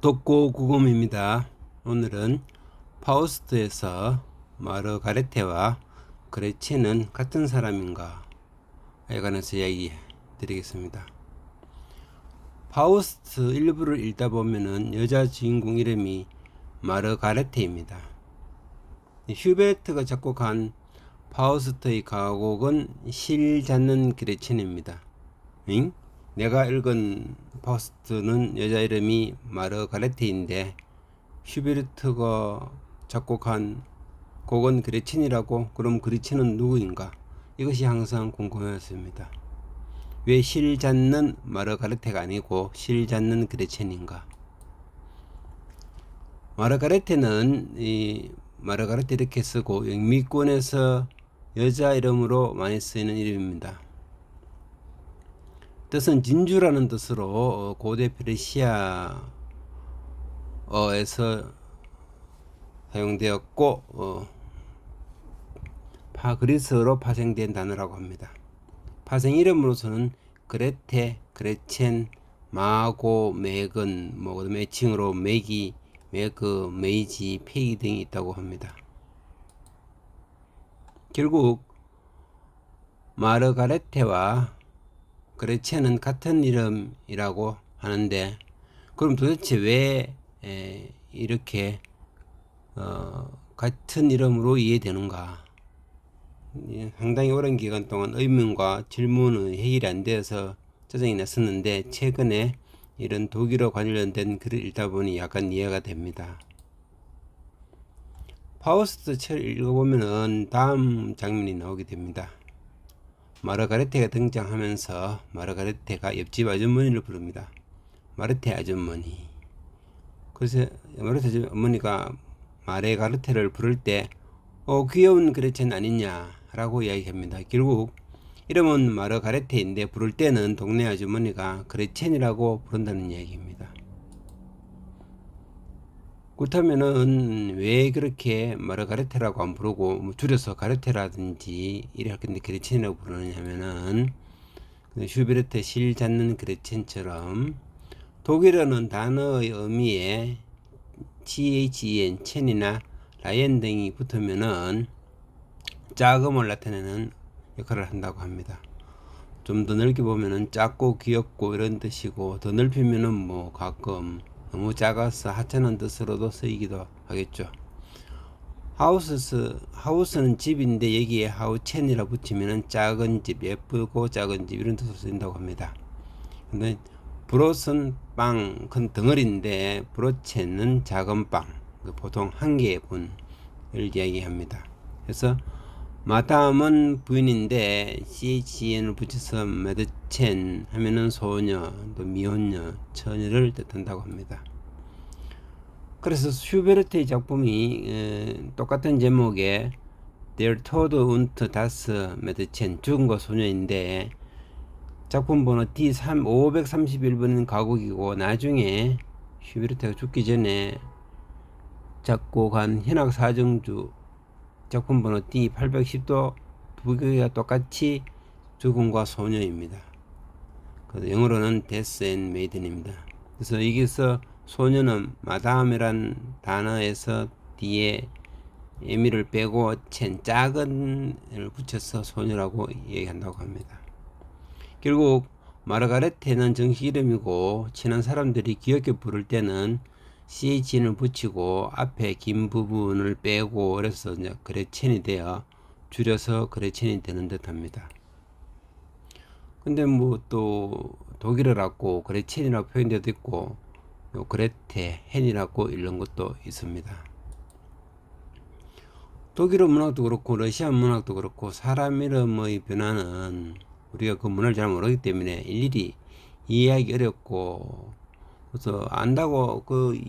덕고 구검입니다. 오늘은 파우스트에서 마르가레테와 그레첸은 같은 사람인가에 관해서 이야기 드리겠습니다. 파우스트 일부를 읽다 보면은 여자 주인공 이름이 마르가레테입니다. 휴베르트가 작곡한 파우스트의 가곡은 실 잡는 그레첸입니다. 응? 내가 읽은 파우스트는 여자 이름이 마르가레테인데 슈베르트가 작곡한 곡은 그레첸이라고. 그럼 그레첸은 누구인가? 이것이 항상 궁금했습니다. 왜 실 잡는 마르가레테가 아니고 실 잡는 그레첸인가? 마르가레테는 이 마르가레테 이렇게 쓰고 영미권에서 여자 이름으로 많이 쓰이는 이름입니다. 뜻은 진주라는 뜻으로 고대 페르시아어에서 사용되었고 그리스어로 파생된 단어라고 합니다. 파생 이름으로서는 그레테, 그레첸, 마고, 맥은 그다음에 애칭으로 맥이, 매그, 메이지, 페이 등이 있다고 합니다. 결국 마르가레테와 그레첸은 같은 이름이라고 하는데, 그럼 도대체 왜 이렇게 같은 이름으로 이해되는가? 상당히 오랜 기간 동안 의문과 질문은 해결이 안 되어서 짜증이 났었는데, 최근에 이런 독일어 관련된 글을 읽다 보니 약간 이해가 됩니다. 파우스트 책을 읽어보면 다음 장면이 나오게 됩니다. 마르가레테가 등장하면서 마르가레테가 옆집 아주머니를 부릅니다. 마르테 아주머니. 그래서 마르테 아주머니가 마르가레테를 부를 때 귀여운 그레첸 아니냐 라고 이야기합니다. 결국 이름은 마르가레테인데 부를 때는 동네 아주머니가 그레첸이라고 부른다는 이야기입니다. 그렇다면은 왜 그렇게 마르가레테라고 안 부르고 줄여서 가레테라든지 이래 할 건데 그레첸이라고 부르느냐면은, 슈베르트 실 잡는 그레첸처럼 독일어는 단어의 의미에 chen, 첸이나 라이엔 등이 붙으면은 작음을 나타내는 역할을 한다고 합니다. 좀 더 넓게 보면은 작고 귀엽고 이런 뜻이고, 더 넓히면은 가끔 너무 작아서 하찮은 뜻으로도 쓰이기도 하겠죠. 하우스는 집인데 여기에 하우첸이라 붙이면은 작은 집, 예쁘고 작은 집 이런 뜻으로 쓰인다고 합니다. 근데 브롯은 빵, 큰 덩어리인데 브로첸은 작은 빵, 보통 한 개의 분을 이야기합니다. 그래서 마담은 부인인데 chn을 붙여서 메드첸 하면은 소녀, 또 미혼녀, 처녀를 뜻한다고 합니다. 그래서 슈베르트의 작품이 똑같은 제목의 Der Tod und das Mädchen, 죽음과 소녀인데 작품 번호 D531번은 가곡이고, 나중에 슈베르트가 죽기 전에 작곡한 현악 사정주 작품 번호 D810도 두 개가 똑같이 죽음과 소녀입니다. 그래서 영어로는 Death and Maiden입니다. 그래서 여기서 소녀는 마담이란 단어에서 뒤에 에미를 빼고 첸, 작은을 붙여서 소녀라고 얘기한다고 합니다. 결국 마르가레테는 정식 이름이고, 친한 사람들이 귀엽게 부를 때는 CHN을 붙이고 앞에 긴 부분을 빼고, 그래서 이제 그레첸이 되어 줄여서 그레첸이 되는 듯 합니다. 근데 또 독일어라고 그레첸이라고 표현되어도 있고, 그레테, 헨이라고 읽는 것도 있습니다. 독일어 문학도 그렇고 러시아 문학도 그렇고 사람 이름의 변화는 우리가 그 문화를 잘 모르기 때문에 일일이 이해하기 어렵고, 그래서 안다고 그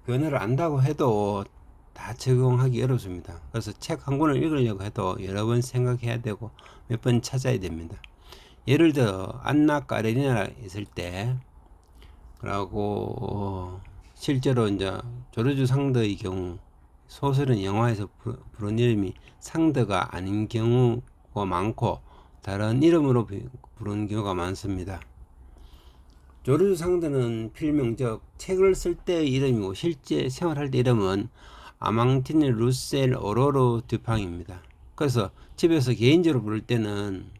변화를 안다고 해도 다 적용하기 어렵습니다. 그래서 책 한 권을 읽으려고 해도 여러 번 생각해야 되고 몇 번 찾아야 됩니다. 예를 들어 안나 까레니나 있을 때, 그리고 실제로 이제 조르주 상드의 경우, 소설은 영화에서 부른 이름이 상드가 아닌 경우가 많고 다른 이름으로 부르는 경우가 많습니다. 조르주 상대는 필명, 즉 책을 쓸 때의 이름이고 실제 생활할 때 이름은 아망티네 루셀 오로르 듀팡입니다. 그래서 집에서 개인적으로 부를 때는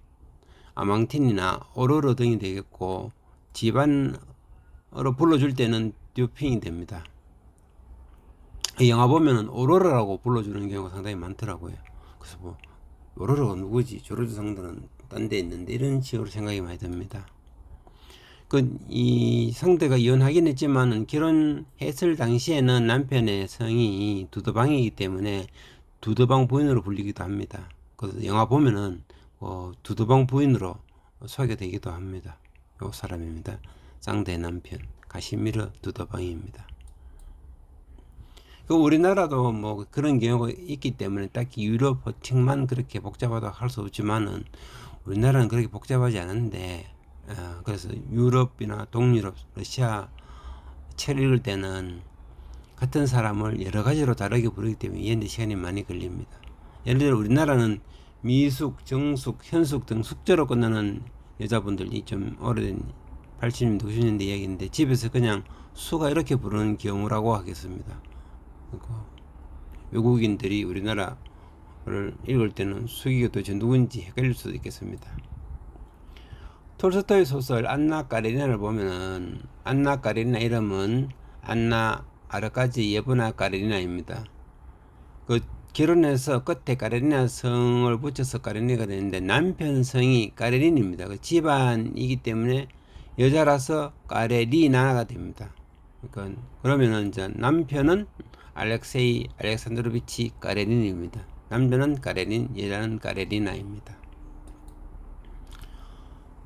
아망틴이나 오로르 등이 되겠고, 집안으로 불러줄 때는 듀핑이 됩니다. 영화 보면은 오로라라고 불러주는 경우가 상당히 많더라고요. 그래서 뭐 오로라가 누구지? 조르주 상대는 딴 데 있는데, 이런 식으로 생각이 많이 듭니다. 이 상대가 이혼하긴 했지만 결혼했을 당시에는 남편의 성이 두더방이기 때문에 두더방 부인으로 불리기도 합니다. 그래서 영화 보면은 두더방 부인으로 소개되기도 합니다. 요 사람입니다. 상대의 남편 가시미르 두더방입니다. 우리나라도 뭐 그런 경우가 있기 때문에 딱히 유럽 호칭만 그렇게 복잡하다고 할 수 없지만은, 우리나라는 그렇게 복잡하지 않은데, 그래서 유럽이나 동유럽, 러시아 책을 읽을 때는 같은 사람을 여러 가지로 다르게 부르기 때문에 이해하는데 시간이 많이 걸립니다. 예를 들어 우리나라는 미숙, 정숙, 현숙 등 숙제로 끝나는 여자분들이 좀 오래된 80년대, 90년대 이야기인데, 집에서 그냥 수가 이렇게 부르는 경우라고 하겠습니다. 외국인들이 우리나라를 읽을 때는 수기가 도대체 누군지 헷갈릴 수도 있겠습니다. 톨스토이 소설 안나 까레리나를 보면은, 안나 까레리나 이름은 안나 아르카지 예브나 까레리나입니다. 결혼해서 끝에 까레리나 성을 붙여서 까레리나가 되는데, 남편 성이 까레린입니다. 집안이기 때문에 여자라서 까레리나가 됩니다. 그러면은 이제 남편은 알렉세이 알렉산드로비치 까레린입니다. 남자는 까레린, 여자는 까레리나입니다.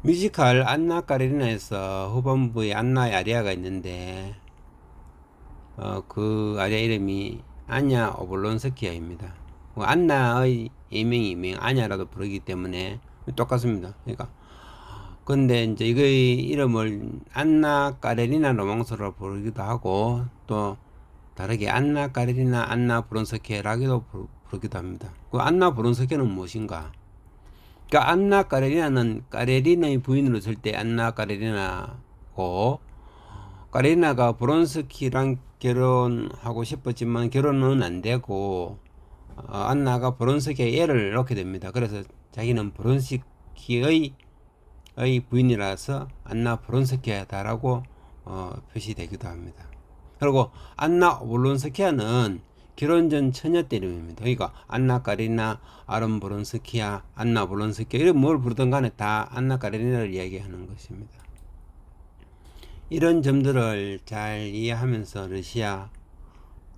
뮤지컬 안나 까레리나에서 후반부에 안나 아리아가 있는데, 그 아리아 이름이 아냐 오블론스키아입니다. 안나의 예명이 아냐라도 부르기 때문에 똑같습니다. 그러니까 근데 이제 이거의 이름을 안나 까레리나 로망스로 부르기도 하고, 또 다르게 안나 까레리나 안나 브론스케라기도 부르기도 합니다. 안나 브론스케는 무엇인가? 그러니까 안나 까레리나는 까레린의 부인으로 쓸 때 안나 까레리나고, 까레리나가 브론스키랑 결혼하고 싶었지만 결혼은 안 되고, 안나가 브론스키의 애를 낳게 됩니다. 그래서 자기는 브론스키의 부인이라서 안나 브론스키아다라고 표시되기도 합니다. 그리고 안나 오블론스키아는 결혼 전 처녀 때 이름입니다. 그러니까 안나 까레리나, 아름 브론스키아, 안나 오블론스키아, 이런 뭘 부르든 간에 다 안나 까레리나를 이야기하는 것입니다. 이런 점들을 잘 이해하면서 러시아,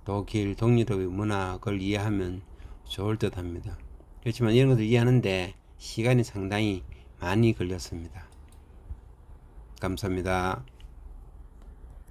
독일, 동유럽의 문학을 이해하면 좋을 듯 합니다. 그렇지만 이런 것을 이해하는데 시간이 상당히 많이 걸렸습니다. 감사합니다.